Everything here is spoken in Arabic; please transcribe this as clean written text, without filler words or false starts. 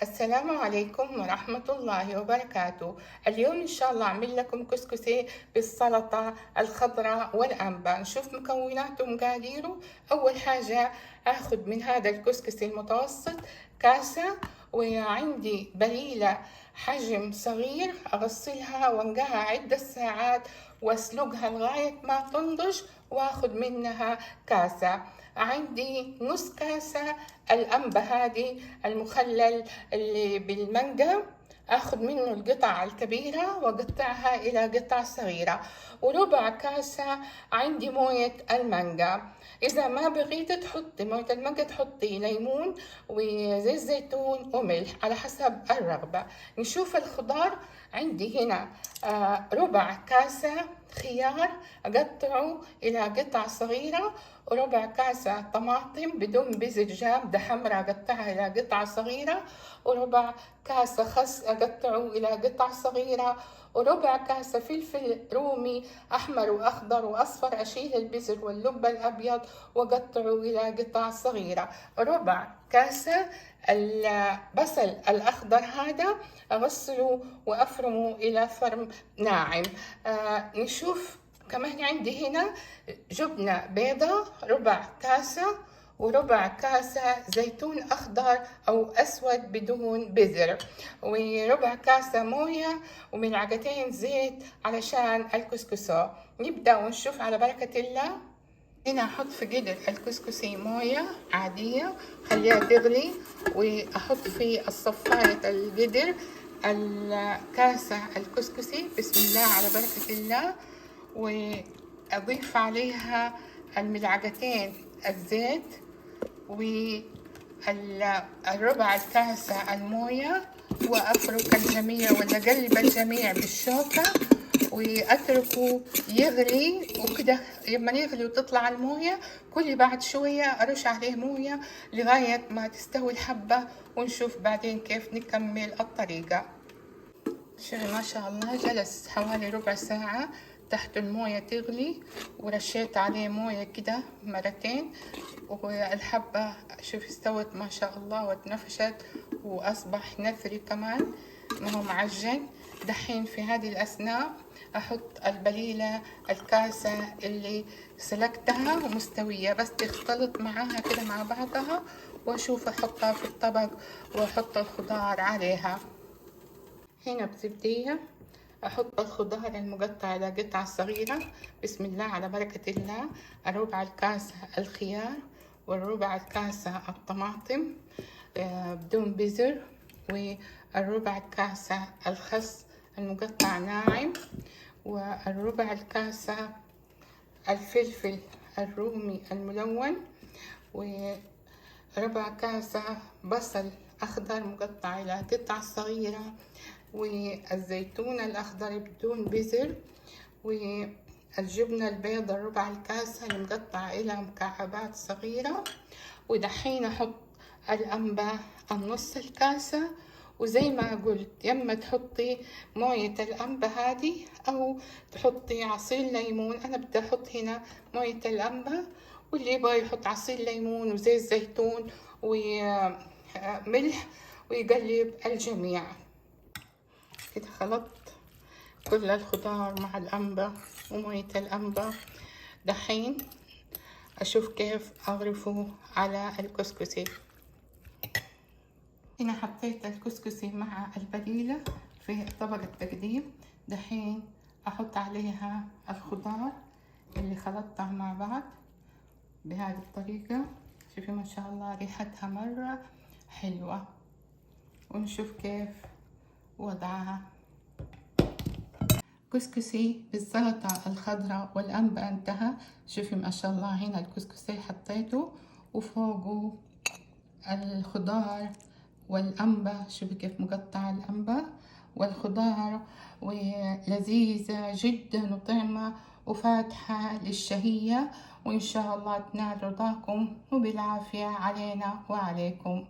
السلام عليكم ورحمة الله وبركاته. اليوم إن شاء الله أعمل لكم كسكسي بالسلطة الخضراء والأنبا. نشوف مكوناته ومقاديره. أول حاجة أخذ من هذا الكسكسي المتوسط كاسة، وعندي بليلة حجم صغير أغسلها وانقعها عدة ساعات واسلقها لغاية ما تنضج واخذ منها كاسة. عندي نص كاسة الأنبا هذه المخلل اللي بالمانجا، اخذ منه القطع الكبيرة واقطعها الى قطع صغيرة. وربع كاسة عندي موية المانجا. اذا ما بغيت تحطي موية المانجا تحطي ليمون وزيت زيتون وملح على حسب الرغبة. نشوف الخضار. عندي هنا ربع كاسة خيار اقطعه الى قطع صغيرة، وربع كاسة طماطم بدون بذر جامدة حمراء اقطعها الى قطع صغيرة، وربع كاسة خس أقطعه إلى قطع صغيرة، وربع كاسة فلفل رومي أحمر وأخضر وأصفر أشيل البذر واللب الأبيض وأقطعه إلى قطع صغيرة، ربع كاسة البصل الأخضر هذا أغسله وأفرمه إلى فرم ناعم. نشوف كمان عندي هنا جبنة بيضة ربع كاسة، وربع كاسة زيتون أخضر أو أسود بدون بذر، وربع كاسة موية، وملعقتين زيت علشان الكسكسو. نبدأ ونشوف على بركة الله. هنا أحط في قدر الكسكسي موية عادية خليها تغلي، وأحط في الصفاية القدر الكاسة الكسكسي. بسم الله على بركة الله. وأضيف عليها الملعقتين الزيت والربع الكاسة الموية، وأفرك الجميع ولا أقلب الجميع بالشوكة وأتركه يغلي. وكده لما يغلي وتطلع الموية كل بعد شوية أرش عليه موية لغاية ما تستوي الحبة، ونشوف بعدين كيف نكمل الطريقة. شوفي ما شاء الله جلس حوالي ربع ساعة تحت الموية تغلي، ورشيت عليه موية كده مرتين، والحبة شوفي استوت ما شاء الله واتنفشت وأصبح نثري كمان ما هو معجن. دحين في هذه الأثناء أحط البليلة الكاسة اللي سلقتها ومستوية بس تختلط معاها كده مع بعضها، وأشوف أحطها في الطبق وأحط الخضار عليها. هنا بزبدية أحط الخضار المقطع على قطع صغيرة. بسم الله على بركة الله. الربع الكاسة الخيار، والربع الكاسة الطماطم بدون بذر، والربع الكاسة الخس المقطع ناعم، والربع الكاسة الفلفل الرومي الملون، وربع كاسة بصل أخضر مقطع إلى قطع صغيرة، والزيتون الأخضر بدون بذر، والجبنة البيضة ربع الكاسة المقطعة إلى مكعبات صغيرة. ودحين أحط الأنبا النص الكاسة. وزي ما قلت يما تحطي موية الأنبا هذه أو تحطي عصير ليمون. أنا بدي أحط هنا موية الأنبا، واللي يبغى يحط عصير ليمون وزيت زيتون وملح ويقلب الجميع. كده خلطت كل الخضار مع الأنبا ومية الأنبا. دحين أشوف كيف أغرفه على الكسكسي. هنا حطيت الكسكسي مع البليلة في طبق التقديم. دحين أحط عليها الخضار اللي خلطتها مع بعض بهذه الطريقة. شوفي ما شاء الله ريحتها مرة حلوة. ونشوف كيف وضعها. كسكسي بالسلطة الخضراء والأنبا انتهى. شوفي ما شاء الله هنا الكسكسي حطيته وفوقه الخضار والأنبا. شوفي كيف مقطع الأنبا والخضار، ولذيذة جدا وطعمة وفاتحة للشهية. وإن شاء الله تنال رضاكم وبالعافية علينا وعليكم.